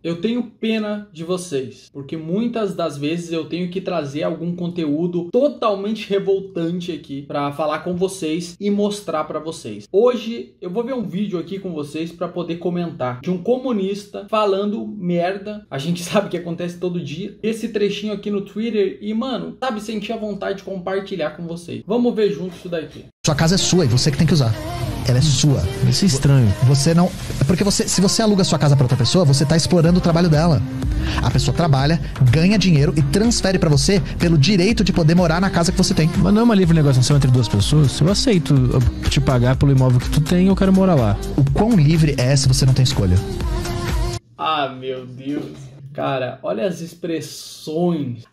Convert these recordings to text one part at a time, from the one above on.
Eu tenho pena de vocês, porque muitas das vezes eu tenho que trazer algum conteúdo totalmente revoltante aqui para falar com vocês e mostrar para vocês. Hoje eu vou ver um vídeo aqui com vocês para poder comentar de um comunista falando merda. A gente sabe que acontece todo dia. Esse trechinho aqui no Twitter e, mano, sabe, senti a vontade de compartilhar com vocês. Vamos ver junto isso daqui. Sua casa é sua e você que tem que usar. Ela é sua. Isso é estranho. Você não... Porque se você aluga sua casa pra outra pessoa, você tá explorando o trabalho dela. A pessoa trabalha, ganha dinheiro e transfere pra você pelo direito de poder morar na casa que você tem. Mas não é uma livre negociação entre duas pessoas? Eu aceito te pagar pelo imóvel que tu tem, eu quero morar lá. O quão livre é se você não tem escolha? Ah, meu Deus. Cara, olha as expressões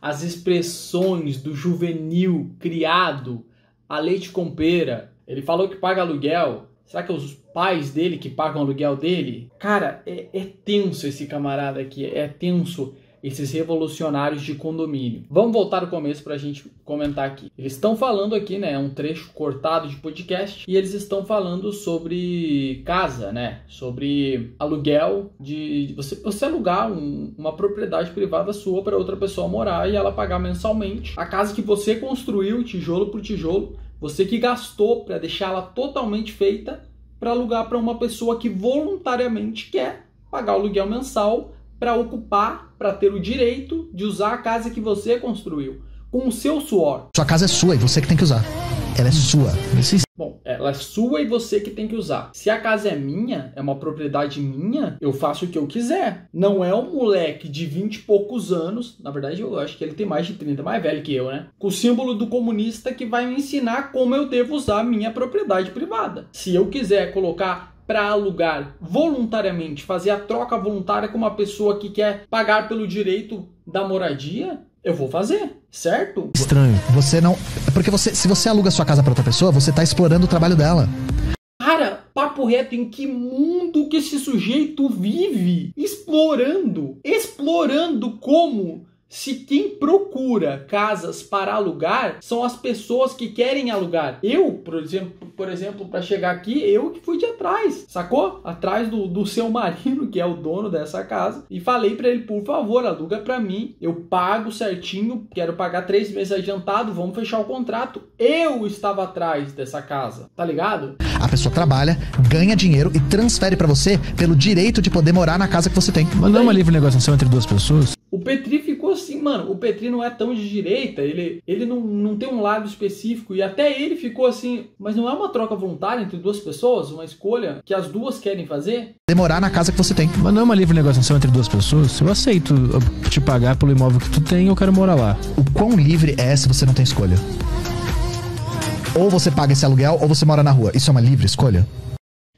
do juvenil criado a leite com pera. Ele falou que paga aluguel. Será que é os pais dele que pagam o aluguel dele? Cara, é tenso esse camarada aqui. É tenso esses revolucionários de condomínio. Vamos voltar ao começo pra gente comentar aqui. Eles estão falando aqui, né? Um trecho cortado de podcast. E eles estão falando sobre casa, né? Sobre aluguel. De você alugar uma propriedade privada sua para outra pessoa morar e ela pagar mensalmente a casa que você construiu, tijolo por tijolo. Você que gastou para deixá-la totalmente feita para alugar para uma pessoa que voluntariamente quer pagar o aluguel mensal para ocupar, para ter o direito de usar a casa que você construiu com o seu suor. Sua casa é sua e você que tem que usar. Ela é sua. Bom, ela é sua e você que tem que usar. Se a casa é minha, é uma propriedade minha, eu faço o que eu quiser. Não é um moleque de 20 e poucos anos, na verdade eu acho que ele tem mais de 30, mais velho que eu, né? Com o símbolo do comunista que vai me ensinar como eu devo usar a minha propriedade privada. Se eu quiser colocar para alugar voluntariamente, fazer a troca voluntária com uma pessoa que quer pagar pelo direito da moradia, eu vou fazer, certo? Estranho. Você não... Porque se você aluga sua casa pra outra pessoa, você tá explorando o trabalho dela. Cara, papo reto, em que mundo que esse sujeito vive? Explorando como? Se quem procura casas para alugar são as pessoas que querem alugar. Eu, por exemplo, para chegar aqui, eu que fui de atrás, sacou? Atrás do seu marido, que é o dono dessa casa, e falei para ele, por favor, aluga para mim, eu pago certinho, quero pagar 3 meses adiantado, vamos fechar o contrato. Eu estava atrás dessa casa, tá ligado? A pessoa trabalha, ganha dinheiro e transfere pra você pelo direito de poder morar na casa que você tem. Mas não é uma livre negociação entre duas pessoas? O Petri ficou assim, mano, o Petri não é tão de direita, ele não tem um lado específico, e até ele ficou assim, mas não é uma troca voluntária entre duas pessoas, uma escolha que as duas querem fazer? Morar na casa que você tem. Mas não é uma livre negociação entre duas pessoas? Eu aceito te pagar pelo imóvel que tu tem, eu quero morar lá. O quão livre é se você não tem escolha? Ou você paga esse aluguel ou você mora na rua. Isso é uma livre escolha?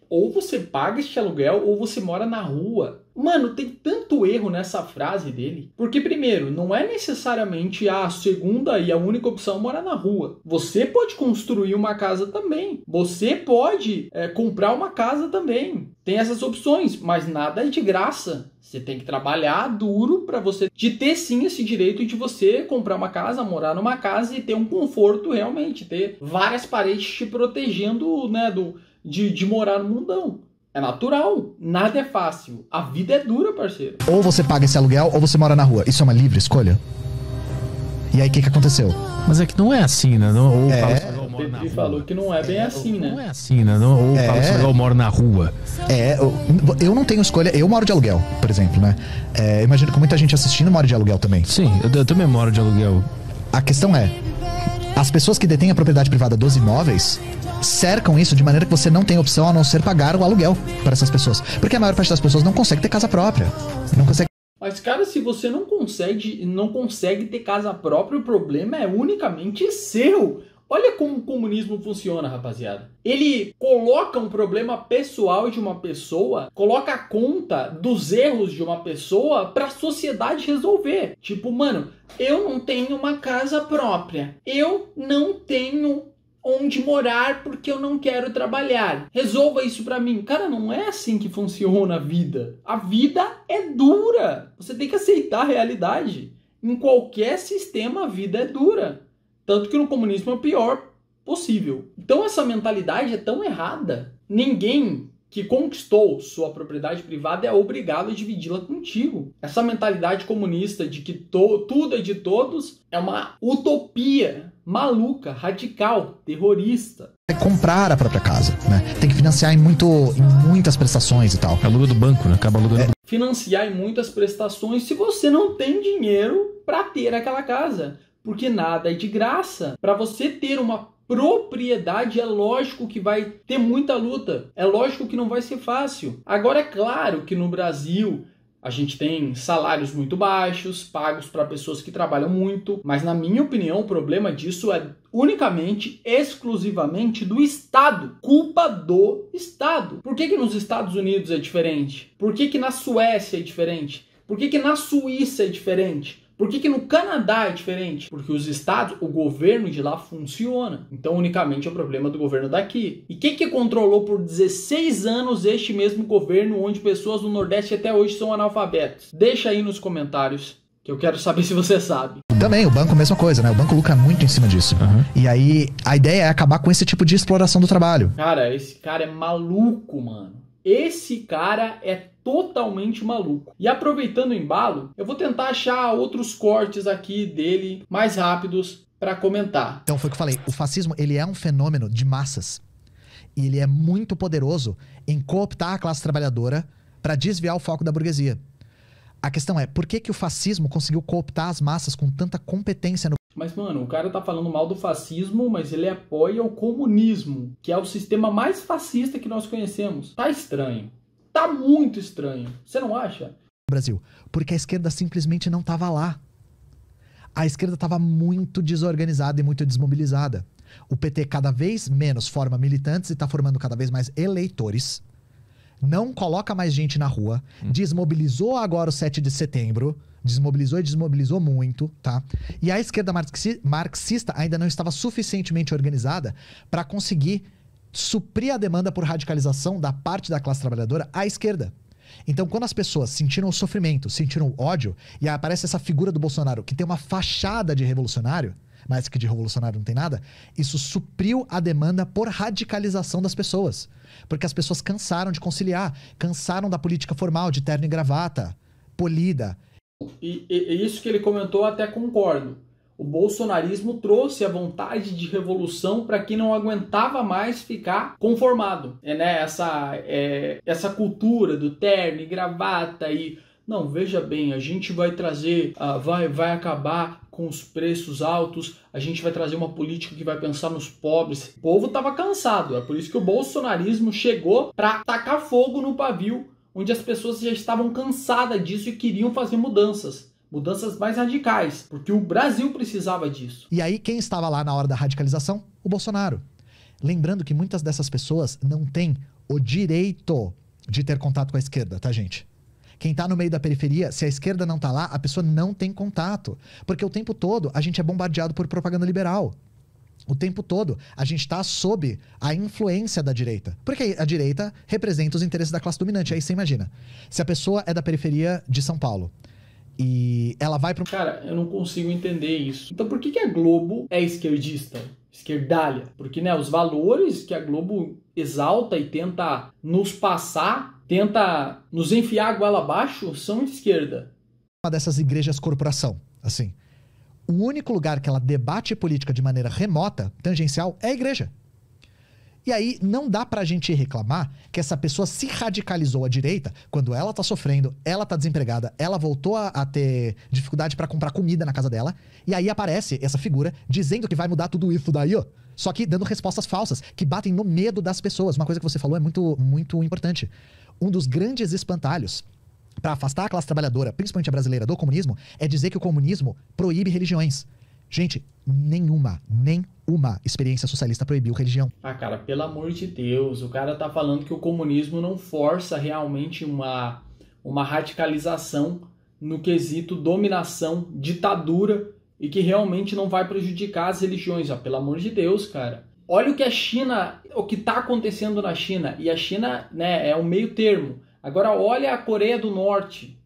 Ou você paga este aluguel ou você mora na rua. Mano, tem tanto erro nessa frase dele. Porque, primeiro, não é necessariamente a segunda e a única opção morar na rua. Você pode construir uma casa também. Você pode comprar uma casa também. Tem essas opções, mas nada é de graça. Você tem que trabalhar duro para você ter sim esse direito de você comprar uma casa, morar numa casa e ter um conforto realmente. Ter várias paredes te protegendo, né, de morar no mundão. É natural, nada é fácil. A vida é dura, parceiro. Ou você paga esse aluguel ou você mora na rua. Isso é uma livre escolha? E aí, o que aconteceu? Mas é que não é assim, né? Não, O Petri falou que não é bem assim, né? Não é assim, né? Não, eu moro na rua. Eu não tenho escolha. Eu moro de aluguel, por exemplo, né? Imagino que muita gente assistindo mora de aluguel também. Sim, eu também moro de aluguel. A questão é, as pessoas que detêm a propriedade privada dos imóveis cercam isso de maneira que você não tem opção a não ser pagar o aluguel para essas pessoas. Porque a maior parte das pessoas não consegue ter casa própria. Não consegue. Mas, cara, se você não consegue ter casa própria, o problema é unicamente seu. Olha como o comunismo funciona, rapaziada. Ele coloca um problema pessoal de uma pessoa, coloca a conta dos erros de uma pessoa para a sociedade resolver. Tipo, mano, eu não tenho uma casa própria. Eu não tenho onde morar porque eu não quero trabalhar. Resolva isso pra mim. Cara, não é assim que funciona a vida. A vida é dura. Você tem que aceitar a realidade. Em qualquer sistema, a vida é dura. Tanto que no comunismo é o pior possível. Então essa mentalidade é tão errada. Ninguém que conquistou sua propriedade privada é obrigado a dividi-la contigo. Essa mentalidade comunista de que tudo é de todos é uma utopia maluca, radical, terrorista. Comprar a própria casa, né? Tem que financiar em muitas prestações e tal. Aluga do banco, né? Acaba alugando. Financiar em muitas prestações se você não tem dinheiro para ter aquela casa. Porque nada é de graça. Para você ter uma propriedade, é lógico que vai ter muita luta. É lógico que não vai ser fácil. Agora, é claro que no Brasil a gente tem salários muito baixos, pagos para pessoas que trabalham muito, mas na minha opinião o problema disso é unicamente, exclusivamente do Estado. Culpa do Estado. Por que nos Estados Unidos é diferente? Por que na Suécia é diferente? Por que na Suíça é diferente? Por que no Canadá é diferente? Porque os estados, o governo de lá funciona. Então, unicamente é o problema do governo daqui. E quem que controlou por 16 anos este mesmo governo, onde pessoas do Nordeste até hoje são analfabetos? Deixa aí nos comentários, que eu quero saber se você sabe. Também, o banco, mesma coisa, né? O banco lucra muito em cima disso. E aí, a ideia é acabar com esse tipo de exploração do trabalho. Cara, esse cara é maluco, mano. Esse cara é totalmente maluco. E aproveitando o embalo, eu vou tentar achar outros cortes aqui dele mais rápidos para comentar. Então foi o que eu falei, o fascismo ele é um fenômeno de massas. E ele é muito poderoso em cooptar a classe trabalhadora para desviar o foco da burguesia. A questão é, por que o fascismo conseguiu cooptar as massas com tanta competência no... Mas, mano, o cara tá falando mal do fascismo, mas ele apoia o comunismo, que é o sistema mais fascista que nós conhecemos. Tá estranho. Tá muito estranho. Você não acha? Brasil, porque a esquerda simplesmente não estava lá. A esquerda estava muito desorganizada e muito desmobilizada. O PT cada vez menos forma militantes e está formando cada vez mais eleitores. Não coloca mais gente na rua. Desmobilizou agora o 7 de setembro. Desmobilizou e desmobilizou muito, tá? E a esquerda marxista ainda não estava suficientemente organizada para conseguir suprir a demanda por radicalização da parte da classe trabalhadora à esquerda. Então, quando as pessoas sentiram o sofrimento, sentiram o ódio, e aparece essa figura do Bolsonaro que tem uma fachada de revolucionário, mas que de revolucionário não tem nada, isso supriu a demanda por radicalização das pessoas. Porque as pessoas cansaram de conciliar, cansaram da política formal, de terno e gravata, polida. E isso que ele comentou, até concordo. O bolsonarismo trouxe a vontade de revolução para quem não aguentava mais ficar conformado. Essa cultura do terno e gravata e... Não, veja bem, a gente vai trazer, vai acabar com os preços altos, a gente vai trazer uma política que vai pensar nos pobres. O povo estava cansado, é por isso que o bolsonarismo chegou para tacar fogo no pavio, onde as pessoas já estavam cansadas disso e queriam fazer mudanças mais radicais, porque o Brasil precisava disso. E aí quem estava lá na hora da radicalização? O Bolsonaro. Lembrando que muitas dessas pessoas não têm o direito de ter contato com a esquerda, tá, gente? Quem tá no meio da periferia, se a esquerda não tá lá, a pessoa não tem contato. Porque o tempo todo a gente é bombardeado por propaganda liberal. O tempo todo a gente tá sob a influência da direita. Porque a direita representa os interesses da classe dominante. Aí você imagina, se a pessoa é da periferia de São Paulo e ela vai para... Cara, eu não consigo entender isso. Então por que a Globo é esquerdista? Esquerdalha? Porque, né, os valores que a Globo exalta e tenta nos passar, tenta nos enfiar a goela abaixo, são de esquerda. Uma dessas igrejas corporação, assim. O único lugar que ela debate política de maneira remota, tangencial, é a igreja. E aí não dá pra gente reclamar que essa pessoa se radicalizou à direita quando ela tá sofrendo, ela tá desempregada, ela voltou a ter dificuldade pra comprar comida na casa dela, e aí aparece essa figura dizendo que vai mudar tudo isso daí, ó. Só que dando respostas falsas, que batem no medo das pessoas. Uma coisa que você falou é muito, muito importante. Um dos grandes espantalhos para afastar a classe trabalhadora, principalmente a brasileira, do comunismo, é dizer que o comunismo proíbe religiões. Gente, nenhuma experiência socialista proibiu religião. Ah, cara, pelo amor de Deus, o cara tá falando que o comunismo não força realmente uma radicalização no quesito dominação, ditadura, e que realmente não vai prejudicar as religiões. Ah, pelo amor de Deus, cara. Olha o que a China, o que tá acontecendo na China, e a China, né, é um meio termo. Agora olha a Coreia do Norte,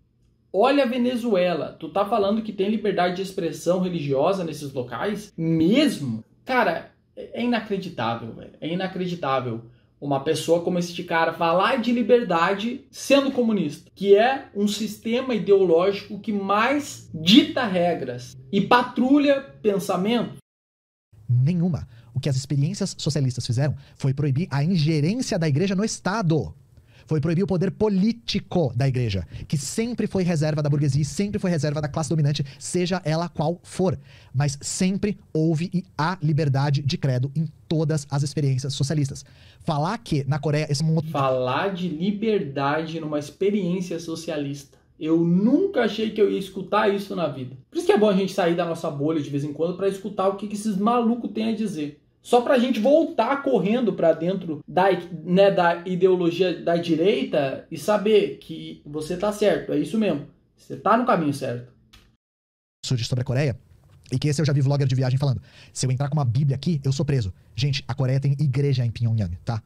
olha a Venezuela. Tu tá falando que tem liberdade de expressão religiosa nesses locais? Mesmo? Cara, é inacreditável, velho. É inacreditável. uma pessoa como este cara falar de liberdade sendo comunista, que é um sistema ideológico que mais dita regras e patrulha pensamento? Nenhuma. O que as experiências socialistas fizeram foi proibir a ingerência da igreja no Estado. Foi proibir o poder político da igreja, que sempre foi reserva da burguesia, sempre foi reserva da classe dominante, seja ela qual for. Mas sempre houve e há liberdade de credo em todas as experiências socialistas. Falar que na Coreia... Falar de liberdade numa experiência socialista. Eu nunca achei que eu ia escutar isso na vida. Por isso que é bom a gente sair da nossa bolha de vez em quando para escutar o que esses malucos têm a dizer. Só pra gente voltar correndo pra dentro da ideologia da direita e saber que você tá certo, é isso mesmo. Você tá no caminho certo. Sobre a Coreia, e que esse eu já vi vlogger de viagem falando. Se eu entrar com uma bíblia aqui, eu sou preso. Gente, a Coreia tem igreja em Pyongyang, tá?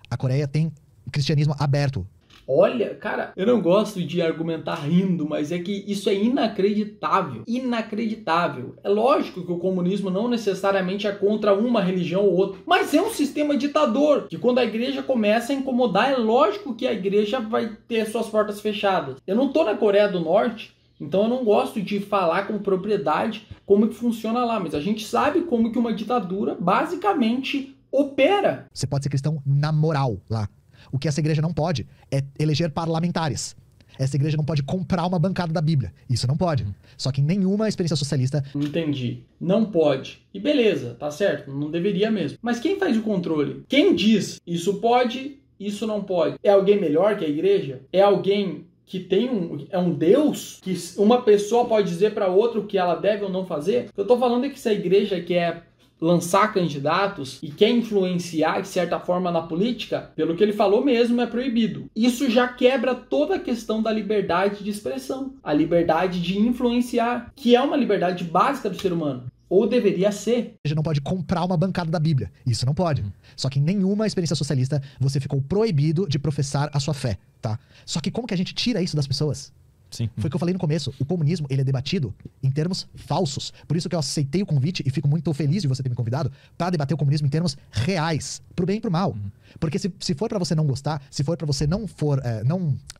A Coreia tem cristianismo aberto. Olha, cara, eu não gosto de argumentar rindo, mas é que isso é inacreditável. Inacreditável. É lógico que o comunismo não necessariamente é contra uma religião ou outra, mas é um sistema ditador, que quando a igreja começa a incomodar, é lógico que a igreja vai ter suas portas fechadas. Eu não tô na Coreia do Norte, então eu não gosto de falar com propriedade como que funciona lá, mas a gente sabe como que uma ditadura basicamente opera. Você pode ser cristão na moral lá. O que essa igreja não pode é eleger parlamentares. Essa igreja não pode comprar uma bancada da Bíblia. Isso não pode. Só que em nenhuma experiência socialista... Entendi. Não pode. E beleza, tá certo. Não deveria mesmo. Mas quem faz o controle? Quem diz isso pode, isso não pode? É alguém melhor que a igreja? É alguém que tem um Deus? Que uma pessoa pode dizer para outra o que ela deve ou não fazer? O que eu tô falando é que se a igreja quer lançar candidatos e quer influenciar de certa forma na política, pelo que ele falou mesmo, é proibido. Isso já quebra toda a questão da liberdade de expressão, a liberdade de influenciar, que é uma liberdade básica do ser humano. Ou deveria ser. A gente não pode comprar uma bancada da Bíblia. Isso não pode. Só que em nenhuma experiência socialista você ficou proibido de professar a sua fé, tá? Só que como que a gente tira isso das pessoas? Sim. Foi o que eu falei no começo. O comunismo, ele é debatido em termos falsos. Por isso que eu aceitei o convite e fico muito feliz de você ter me convidado para debater o comunismo em termos reais, pro bem e pro mal. Porque se for para você não gostar, se for para você não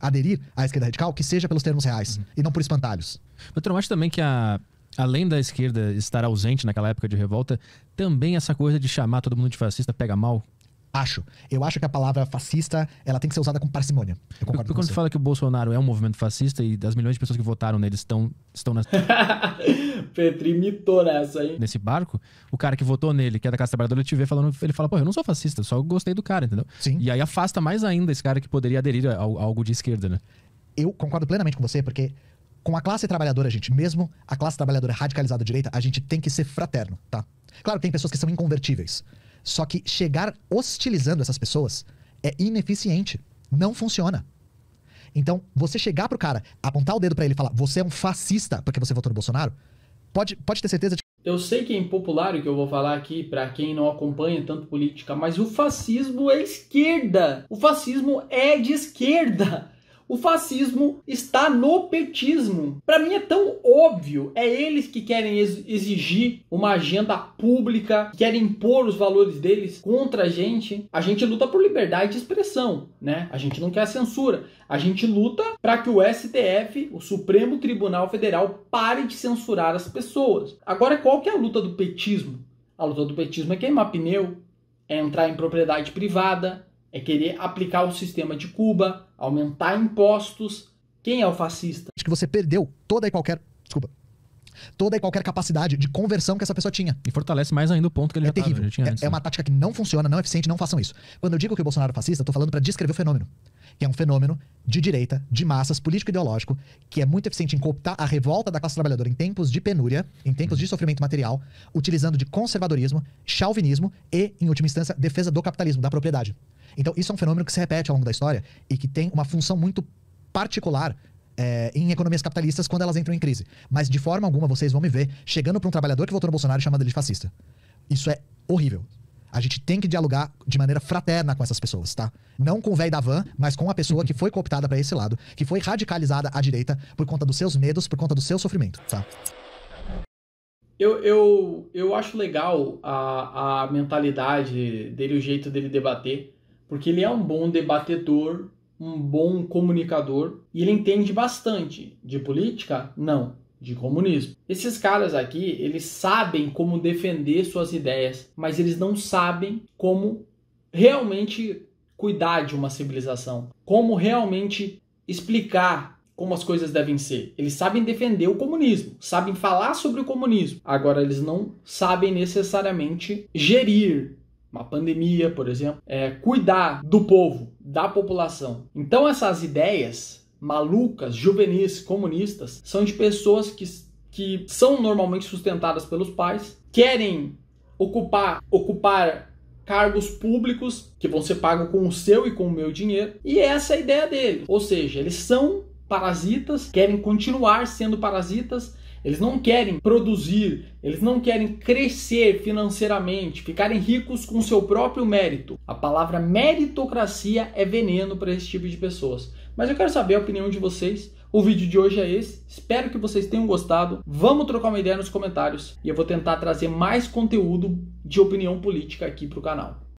aderir à esquerda radical, que seja pelos termos reais e não por espantalhos. Mas eu acho também que além da esquerda estar ausente naquela época de revolta, também essa coisa de chamar todo mundo de fascista pega mal. Eu acho que a palavra fascista, ela tem que ser usada com parcimônia. Eu concordo com quando você. você fala que o Bolsonaro é um movimento fascista e das milhões de pessoas que votaram nele estão Petri mitou nessa, hein? nesse barco, o cara que votou nele, que é da classe trabalhadora, ele te vê falando, ele fala, pô, eu não sou fascista, só gostei do cara, entendeu? Sim. E aí afasta mais ainda esse cara que poderia aderir a algo de esquerda, né? Eu concordo plenamente com você, porque com a classe trabalhadora, gente, mesmo a classe trabalhadora radicalizada à direita, a gente tem que ser fraterno, tá? Claro que tem pessoas que são inconvertíveis. Só que chegar hostilizando essas pessoas é ineficiente. Não funciona. Então, você chegar pro cara, apontar o dedo pra ele e falar, você é um fascista porque você votou no Bolsonaro, pode ter certeza de que... Eu sei que é impopular o que eu vou falar aqui pra quem não acompanha tanto política, mas o fascismo é esquerda. O fascismo é de esquerda. O fascismo está no petismo. Para mim é tão óbvio. É eles que querem exigir uma agenda pública, querem impor os valores deles contra a gente. A gente luta por liberdade de expressão, né? A gente não quer censura. A gente luta para que o STF, o Supremo Tribunal Federal, pare de censurar as pessoas. Agora, qual que é a luta do petismo? A luta do petismo é queimar pneu, é entrar em propriedade privada, é querer aplicar o sistema de Cuba, aumentar impostos. Quem é o fascista? que você perdeu toda e qualquer capacidade de conversão que essa pessoa tinha. E fortalece mais ainda o ponto que ele É já tava, terrível. já tinha antes, É uma tática que não funciona, não é eficiente, não façam isso. Quando eu digo que o Bolsonaro é fascista, eu tô falando pra descrever o fenômeno. Que é um fenômeno de direita, de massas, político-ideológico, que é muito eficiente em cooptar a revolta da classe trabalhadora em tempos de penúria, em tempos de sofrimento material, utilizando de conservadorismo, chauvinismo e, em última instância, defesa do capitalismo, da propriedade. Então, isso é um fenômeno que se repete ao longo da história e que tem uma função muito particular em economias capitalistas quando elas entram em crise. Mas, de forma alguma, vocês vão me ver chegando para um trabalhador que votou no Bolsonaro e chamando ele de fascista. Isso é horrível. A gente tem que dialogar de maneira fraterna com essas pessoas, tá? Não com o velho da van, mas com a pessoa que foi cooptada para esse lado, que foi radicalizada à direita por conta dos seus medos, por conta do seu sofrimento, tá? Eu acho legal a mentalidade dele, o jeito dele debater, porque ele é um bom debatedor, um bom comunicador e ele entende bastante de política? Não, de comunismo. Esses caras aqui, eles sabem como defender suas ideias, mas eles não sabem como realmente cuidar de uma civilização, como realmente explicar como as coisas devem ser. Eles sabem defender o comunismo, sabem falar sobre o comunismo. Agora, eles não sabem necessariamente gerir uma pandemia, por exemplo, cuidar do povo, da população. Então, essas ideias malucas, juvenis, comunistas, são de pessoas que são normalmente sustentadas pelos pais, querem ocupar cargos públicos que vão ser pagos com o seu e com o meu dinheiro, e essa é a ideia deles. Ou seja, eles são parasitas, querem continuar sendo parasitas, eles não querem produzir, eles não querem crescer financeiramente, ficarem ricos com seu próprio mérito. A palavra meritocracia é veneno para esse tipo de pessoas. Mas eu quero saber a opinião de vocês. O vídeo de hoje é esse. Espero que vocês tenham gostado. Vamos trocar uma ideia nos comentários e eu vou tentar trazer mais conteúdo de opinião política aqui para o canal.